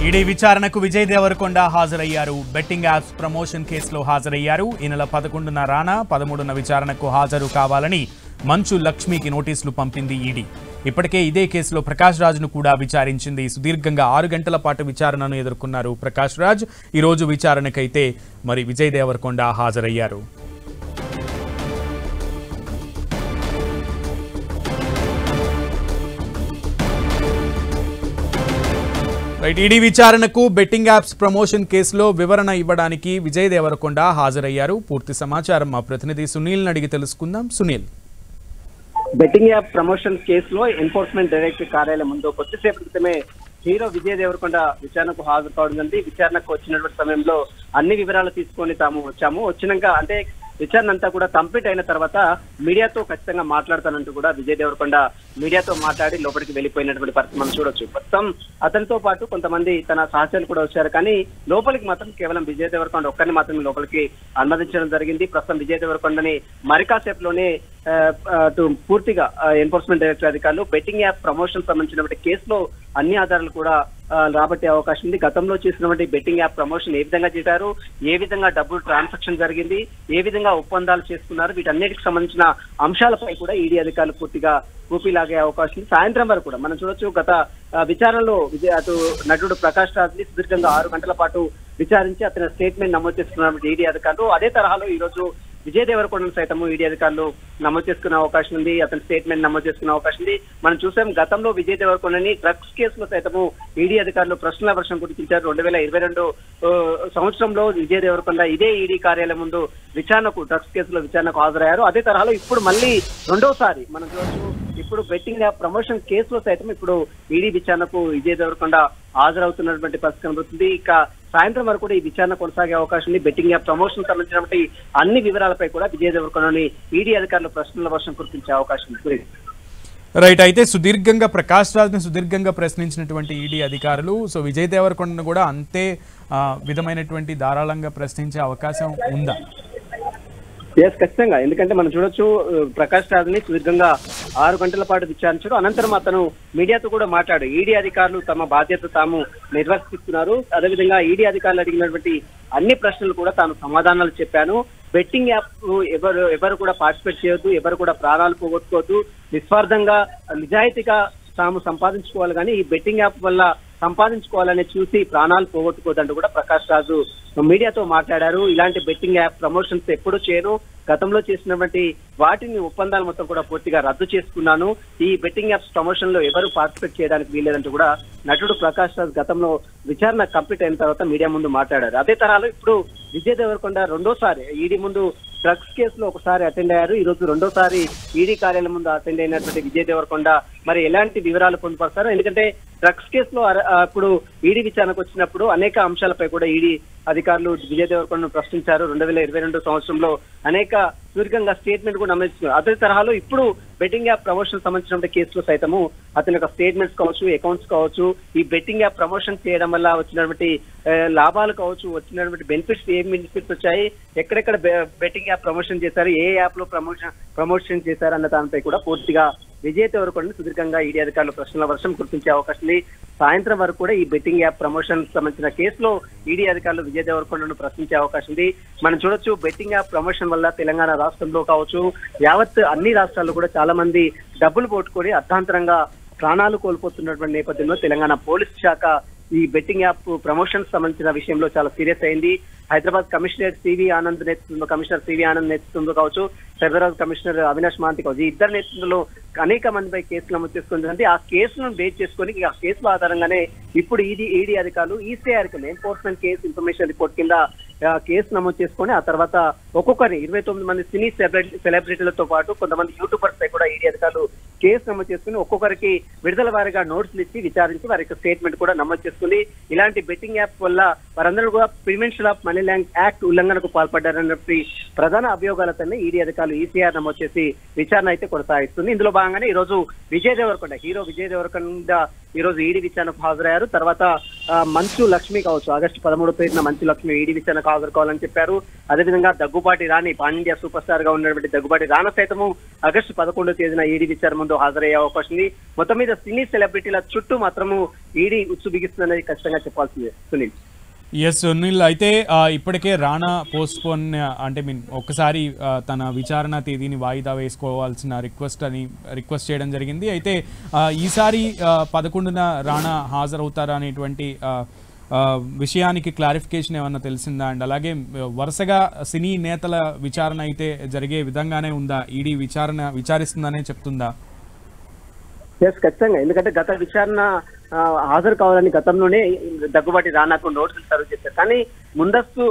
ED విచారణకు విజయ్ దేవరకొండ హాజరయ్యారు. Betting apps promotion కేసులో హాజరయ్యారు. ఈ నెల 11న రానా, 13న విచారణకు హాజరు కావాలని మంచు లక్ష్మికి నోటీసులు పంపింది ఈడీ. ఇప్పటికే ఇదే కేసులో ప్రకాష్ రాజ్ను కూడా విచారించింది. సుదీర్ఘంగా 6 గంటల పాటు విచారణను ఎదుర్కొన్నారు ప్రకాష్ రాజ్. ఈ రోజు విచారణకైతే మరి విజయ్ దేవరకొండ హాజరయ్యారు. ఈడీ విచారణకు బెట్టింగ్ యాప్స్ ప్రమోషన్ కేసులో వివరణ ఇవ్వడానికి విజయ్ దేవరకొండ హాజరయ్యారు. పూర్తి సమాచారం మా ప్రతినిధి సునీల్ అడిగి తెలుసుకుందాం. సునీల్, బెట్టింగ్ యాప్ ప్రమోషన్ కేసులో ఎన్ఫోర్స్మెంట్ డైరెక్టర్ కార్యాలయం ముందు కొద్దిసేపటి క్రితమే హీరో విజయ్ దేవరకొండ విచారణకు హాజరు కావడం. విచారణకు వచ్చినటువంటి సమయంలో అన్ని వివరాలు తీసుకొని తాము వచ్చినాక అంటే విచారణ అంతా కూడా కంప్లీట్ అయిన తర్వాత మీడియాతో ఖచ్చితంగా మాట్లాడతానంటూ కూడా విజయ్ దేవరకొండ మీడియాతో మాట్లాడి లోపలికి వెళ్ళిపోయినటువంటి పరిస్థితి మనం చూడొచ్చు. ప్రస్తుతం అతనితో పాటు కొంతమంది తన సహచరులు కూడా వచ్చారు, కానీ లోపలికి మాత్రం కేవలం విజయ్ దేవరకొండ ఒక్కరిని మాత్రమే లోపలికి అనుమతించడం జరిగింది. ప్రస్తుతం విజయ్ దేవరకొండని మరి కాసేపులోనే పూర్తిగా ఎన్ఫోర్స్మెంట్ డైరెక్టర్ అధికారులు బెట్టింగ్ యాప్ ప్రమోషన్ సంబంధించినటువంటి కేసులో అన్ని ఆధారాలు కూడా రాబట్టే అవకాశం ఉంది. గతంలో చేసినటువంటి బెట్టింగ్ యాప్ ప్రమోషన్ ఏ విధంగా చేశారు, ఏ విధంగా డబ్బులు ట్రాన్సాక్షన్ జరిగింది, ఏ విధంగా ఒప్పందాలు చేసుకున్నారు, వీటన్నిటికి సంబంధించిన అంశాలపై కూడా ఈడీ అధికారులు పూర్తిగా ఊపిలాగే అవకాశం ఉంది. సాయంత్రం వరకు కూడా మనం చూడొచ్చు. గత విచారణలో అటు నటుడు ప్రకాష్ రాజ్ ని సుదీర్ఘంగా 6 గంటల పాటు విచారించి అతని స్టేట్మెంట్ నమోదు చేసుకున్న ఈడీ అధికారులు అదే తరహాలో ఈ రోజు విజయ్ దేవరకొండను సైతం ఈడీ అధికారులు నమోదు చేసుకునే అవకాశం ఉంది. అతని స్టేట్మెంట్ నమోదు చేసుకునే అవకాశం ఉంది. మనం చూసాం గతంలో విజయ్ దేవరకొండని డ్రగ్స్ కేసులో సైతము ఈడీ అధికారులు ప్రశ్నల వర్షం కురిపించారు. 2022 సంవత్సరంలో విజయ్ దేవరకొండ ఇదే ఈడీ కార్యాలయం ముందు విచారణకు డ్రగ్స్ కేసులో విచారణకు హాజరయ్యారు. అదే తరహాలో ఇప్పుడు మళ్ళీ రెండోసారి మనం చూడొచ్చు. ఇప్పుడు బెట్టింగ్ యాప్ ప్రమోషన్ కేసులో సైతం ఇప్పుడు ఈడీ విచారణకు విజయ్ దేవరకొండ హాజరవుతున్నటువంటి పరిస్థితి కనబడుతుంది. ఇక సాయంత్రం వరకు కూడా ఈ విచారణ కొనసాగే అవకాశం ఉంది. బెట్టింగ్ యాప్ ప్రమోషన్ సంబంధించినటువంటి అన్ని వివరాలపై కూడా విజయ్ దేవరకొండని ఈడీ అధికారులు ప్రశ్నల వర్షం కురిపించే అవకాశం ఉంది. రైట్, అయితే సుదీర్ఘంగా ప్రకాష్ రాజ్ ని సుదీర్ఘంగా ప్రశ్నించినటువంటి ఈడీ అధికారులు విజయ్ దేవరకొండను కూడా అంతే విధమైనటువంటి ధారాళంగా ప్రశ్నించే అవకాశం ఉందా? ఖచ్చితంగా. ఎందుకంటే మనం చూడొచ్చు, ప్రకాష్ రాజ్ ని సుదీర్ఘంగా 6 గంటల పాటు విచారించారు. అనంతరం అతను మీడియాతో కూడా మాట్లాడు ఈడీ అధికారులు తమ బాధ్యత తాము నిర్వర్తిస్తున్నారు, అదేవిధంగా ఈడీ అధికారులు అడిగినటువంటి అన్ని ప్రశ్నలు కూడా తాను సమాధానాలు చెప్పాను. బెట్టింగ్ యాప్ ఎవరు కూడా పార్టిసిపేట్ చేయొద్దు, ఎవరు కూడా ప్రాణాలు పోగొట్టుకోవద్దు, నిస్వార్థంగా నిజాయితీగా తాము సంపాదించుకోవాలి, కానీ ఈ బెట్టింగ్ యాప్ వల్ల సంపాదించుకోవాలని చూసి ప్రాణాలు పోగొట్టుకోవద్దంటూ కూడా ప్రకాష్ రాజు మీడియాతో మాట్లాడారు. ఇలాంటి బెట్టింగ్ యాప్ ప్రమోషన్స్ ఎప్పుడు చేయను, గతంలో చేసినటువంటి వాటిని ఒప్పందాలు మొత్తం కూడా పూర్తిగా రద్దు చేసుకున్నాను, ఈ బెట్టింగ్ యాప్స్ ప్రమోషన్ లో ఎవరు పార్టిసిపేట్ చేయడానికి వీల్లేదంటూ కూడా నటుడు ప్రకాష్ రాజ్ గతంలో విచారణ కంప్లీట్ అయిన తర్వాత మీడియా ముందు మాట్లాడారు. అదే తరహాలో ఇప్పుడు విజయ్ దేవరకొండ రెండోసారి ఈడీ ముందు డ్రగ్స్ కేసులో ఒకసారి అటెండ్ అయ్యారు. ఈ రోజు రెండోసారి ఈడీ కార్యాలయం ముందు అటెండ్ అయినటువంటి విజయ్ దేవరకొండ మరి ఎలాంటి వివరాలు పొందుపరుస్తారు? ఎందుకంటే డ్రగ్స్ కేసులో ఇప్పుడు ఈడీ విచారణకు వచ్చినప్పుడు అనేక అంశాలపై కూడా ఈడీ అధికారులు విజయ్ దేవరకొండను ప్రశ్నించారు. 2022 సంవత్సరంలో అనేక సుదీర్ఘంగా స్టేట్మెంట్ కూడా నమోదు. అదే తరహాలో ఇప్పుడు బెట్టింగ్ యాప్ ప్రమోషన్ సంబంధించిన కేసులో సైతము అతని యొక్క స్టేట్మెంట్స్ కావచ్చు, అకౌంట్స్ కావచ్చు, ఈ బెట్టింగ్ యాప్ ప్రమోషన్ చేయడం వల్ల వచ్చినటువంటి లాభాలు కావచ్చు, వచ్చినటువంటి బెనిఫిట్స్, ఏం బెనిఫిట్స్ వచ్చాయి, ఎక్కడెక్కడ బెట్టింగ్ యాప్ ప్రమోషన్ చేశారు, ఏ యాప్ లో ప్రమోషన్ చేశారు అన్న దానిపై కూడా పూర్తిగా విజయ్ దేవరకొండని సుదీర్ఘంగా ఈడీ అధికారులు ప్రశ్నల వర్షం కురిపించే అవకాశం ఉంది. సాయంత్రం వరకు కూడా ఈ బెట్టింగ్ యాప్ ప్రమోషన్ సంబంధించిన కేసులో ఈడీ అధికారులు విజయ్ దేవరకొండను ప్రశ్నించే అవకాశం ఉంది. మనం చూడొచ్చు, బెట్టింగ్ యాప్ ప్రమోషన్ వల్ల తెలంగాణ రాష్ట్రంలో కావచ్చు, యావత్ అన్ని రాష్ట్రాల్లో కూడా చాలా మంది డబ్బులు పోట్టుకొని అర్ధాంతరంగా ప్రాణాలు కోల్పోతున్నటువంటి నేపథ్యంలో తెలంగాణ పోలీస్ శాఖ ఈ బెట్టింగ్ యాప్ ప్రమోషన్ సంబంధించిన విషయంలో చాలా సీరియస్ అయింది. హైదరాబాద్ కమిషనర్ సివి ఆనంద్ నేతృత్వంలో కావచ్చు, సైబరాబాద్ కమిషనర్ అవినాష్ మహాంతి కావచ్చు, ఈ ఇద్దరు నేతృత్వంలో అనేక మందిపై కేసులు నమోదు చేసుకుంటుంది. ఆ కేసులను బేస్ చేసుకొని ఆ కేసుల ఆధారంగానే ఇప్పుడు ఈడీ అధికారులు ఈసీఐఆర్ కింద ఎన్ఫోర్స్మెంట్ కేసు ఇన్ఫర్మేషన్ రిపోర్ట్ కింద కేసు నమోదు చేసుకొని ఆ తర్వాత ఒక్కొక్కరిని 29 మంది సినీ సెలబ్రిటీలతో పాటు కొంతమంది యూట్యూబర్స్ పై కూడా ఈడీ అధికారులు కేసు నమోదు చేసుకుని ఒక్కొక్కరికి విడుదల వారిగా నోట్స్లు ఇచ్చి విచారించి వారి యొక్క స్టేట్మెంట్ కూడా నమోదు చేసుకుంది. ఇలాంటి బెట్టింగ్ యాప్ వల్ల వారందరూ కూడా prevention of money laundering act ఉల్లంఘనకు పాల్పడ్డారన్నటువంటి ప్రధాన అభియోగాలతోనే ఈడీ అధికారులు ఈసీఆర్ నమోదు చేసి విచారణ అయితే కొనసాగిస్తుంది. ఇందులో భాగంగానే ఈ రోజు హీరో విజయ్ దేవరకొండ ఈ రోజు ఈడీ విచారణకు హాజరయ్యారు. తర్వాత మంచు లక్ష్మి కావచ్చు, ఆగస్టు 13వ తేదీన మంచు లక్ష్మి ఈడీ విచారణకు హాజరుకోవాలని చెప్పారు. అదేవిధంగా దగ్గుబాటి రాణి, పాన్ ఇండియా సూపర్ స్టార్ గా ఉన్నటువంటి దగ్గుబాటి రాణా సైతము ఆగస్టు 11వ తేదీన ఈడీ విచారణ ముందు హాజరయ్యే అవకాశం ఉంది. మొత్తం మీద సినీ సెలబ్రిటీల చుట్టూ మాత్రము ఈడీ ఉచ్చు బిగిస్తుందనేది ఖచ్చితంగా చెప్పాల్సిందే సునీల్. ఎస్ సునీల్, అయితే ఇప్పటికే రాణా పోస్ట్ పోన్ అంటే ఒక్కసారి తన విచారణ తేదీని వాయిదా వేసుకోవాల్సిన రిక్వెస్ట్ చేయడం జరిగింది. అయితే ఈసారి 11న రాణా హాజరవుతారా అనేటువంటి విషయానికి క్లారిఫికేషన్ ఏమన్నా తెలిసిందా? అండ్ అలాగే వరుసగా సినీ నేతల విచారణ అయితే జరిగే విధంగానే ఉందా? ఈడీ విచారిస్తుందనే చెప్తుందా? ఎస్, ఖచ్చితంగా. ఎందుకంటే గత విచారణ హాజరు కావాలని గతంలోనే దగ్గుబాటి రానాకు నోటీసులు సర్వ్ చేశారు. కానీ ముందస్తు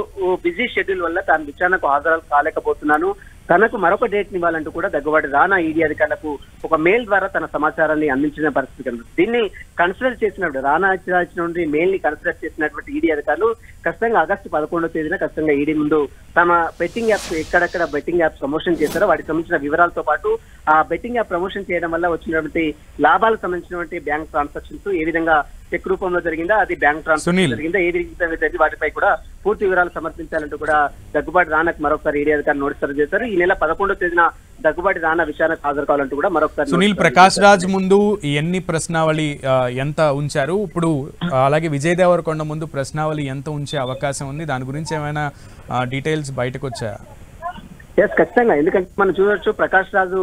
బిజీ షెడ్యూల్ వల్ల తాను విచారణకు హాజరు కాలేకపోతున్నాను, తనకు మరొక డేట్ ఇవ్వాలంటూ కూడా దగ్గుబాటి రానా ఈడీ అధికారులకు ఒక మెయిల్ ద్వారా తన సమాచారాన్ని అందించిన పరిస్థితి కనిపిస్తుంది. దీన్ని కన్సిడర్ చేసినప్పుడు రానా ఇచ్చినటువంటి మెయిల్ ని కన్సిడర్ చేసినటువంటి ఈడీ అధికారులు ఖచ్చితంగా ఆగస్టు 11వ తేదీన ఖచ్చితంగా ఈడీ ముందు తమ బెట్టింగ్ యాప్స్ ఎక్కడెక్కడ బెట్టింగ్ యాప్స్ ప్రమోషన్ చేశారో వాటికి సంబంధించిన వివరాలతో పాటు ఆ బెట్టింగ్ యాప్ ప్రమోషన్ చేయడం వల్ల వచ్చినటువంటి లాభాలకు సంబంధించినటువంటి బ్యాంక్ ట్రాన్సాక్షన్స్ ఏ విధంగా చెక్ రూపంలో జరిగిందా, అది బ్యాంక్ ట్రాన్స్ఫర్ జరిగిందా, ఏ విధంగా జరిగింది, వాటిపై కూడా పూర్తి వివరాలు సమర్పించాలంటూ కూడా దగ్గుబాటి రానాకు మరొకసారి ఈడీ అధికారులు నోటీస్ సర్వ్ చేశారు. ఈ నెల 11వ తేదీన దగ్గుబాటి రానా విచారణకు హాజరు కావాలంటూ కూడా మరొకసారి సునీల్, ప్రకాష్ రాజ్ ముందు ఎన్ని ప్రశ్నావళి ఎంత ఉంచారు, ఇప్పుడు అలాగే విజయ్ దేవరకొండ ముందు ప్రశ్నావళి ఎంత ఉంచే అవకాశం ఉంది, దాని గురించి ఏమైనా డీటెయిల్స్ బయటకు వచ్చాయా? ఎస్, ఖచ్చితంగా. ఎందుకంటే మనం చూడొచ్చు ప్రకాష్ రాజు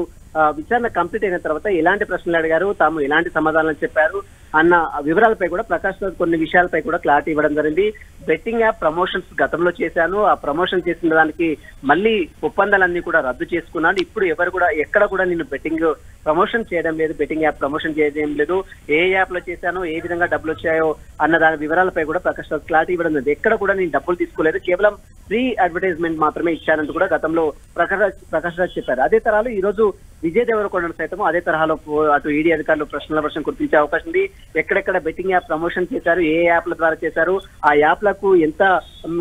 విచారణ కంప్లీట్ అయిన తర్వాత ఎలాంటి ప్రశ్నలు అడిగారు, తాము ఎలాంటి సమాధానాలు చెప్పారు అన్న వివరాలపై కూడా ప్రకాష్ రాజ్ కొన్ని విషయాలపై కూడా క్లారిటీ ఇవ్వడం జరిగింది. బెట్టింగ్ యాప్ ప్రమోషన్స్ గతంలో చేశాను, ఆ ప్రమోషన్ చేసిన దానికి మళ్ళీ ఒప్పందాలన్నీ కూడా రద్దు చేసుకున్నాను, ఇప్పుడు ఎవరు కూడా ఎక్కడ కూడా నేను బెట్టింగ్ ప్రమోషన్ చేయడం లేదు, బెట్టింగ్ యాప్ ప్రమోషన్ చేయడం లేదు, ఏ యాప్ లో చేశానో ఏ విధంగా డబ్బులు వచ్చాయో అన్న దాని వివరాలపై కూడా ప్రకాష్ రాజ్ క్లారిటీ ఇవ్వడం జరిగింది. ఎక్కడ కూడా నేను డబ్బులు తీసుకోలేదు, కేవలం ఫ్రీ అడ్వర్టైజ్మెంట్ మాత్రమే ఇచ్చానంటూ కూడా గతంలో ప్రకాష్ రాజ్ చెప్పారు. అదే తరహాలో ఈ రోజు విజయ్ దేవరకొండ సైతం అదే తరహాలో అటు ఈడీ అధికారులు ప్రశ్నల వర్షం కురిపించే అవకాశం ఉంది. ఎక్కడెక్కడ బెట్టింగ్ యాప్ ప్రమోషన్ చేశారు, ఏ యాప్ల ద్వారా చేశారు, ఆ యాప్లకు ఎంత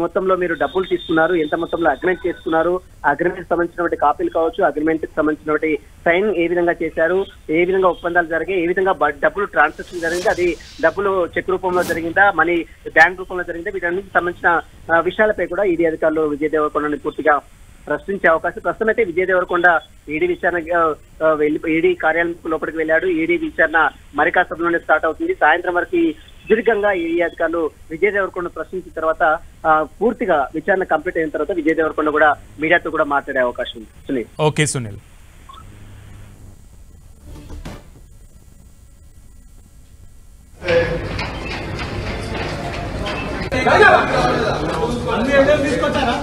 మొత్తంలో మీరు డబ్బులు తీసుకున్నారు, ఎంత మొత్తంలో అగ్రిమెంట్ చేసుకున్నారు, అగ్రిమెంట్ సంబంధించినటువంటి కాపీలు కావచ్చు, అగ్రిమెంట్ సంబంధించినటువంటి సైన్ ఏ విధంగా చేశారు, ఏ విధంగా ఒప్పందాలు జరిగాయి, ఏ విధంగా డబ్బులు ట్రాన్సాక్షన్ జరిగింది, అది డబ్బులు చెక్ రూపంలో జరిగిందా, మనీ బ్యాంక్ రూపంలో జరిగిందా, వీటన్నిటికి సంబంధించిన విషయాలపై కూడా ఈడీ అధికారులు విజయ్ దేవరకొండని పూర్తిగా ప్రశ్నించే అవకాశం. ప్రస్తుతం అయితే విజయ్ దేవరకొండ ఈడీ విచారణ ఈడీ కార్యాలయం లోపలికి వెళ్ళాడు. ఈడీ విచారణ మరి కాసేపట్లోనే స్టార్ట్ అవుతుంది. సాయంత్రం వరకు సుదీర్ఘంగా ఈడీ అధికారులు విజయ్ దేవరకొండ ప్రశ్నించిన తర్వాత పూర్తిగా విచారణ కంప్లీట్ అయిన తర్వాత విజయ్ దేవరకొండ కూడా మీడియాతో కూడా మాట్లాడే అవకాశం ఉంది. సునీల్. ఓకే సునీల్. అన్ని తీసుకొచ్చారా?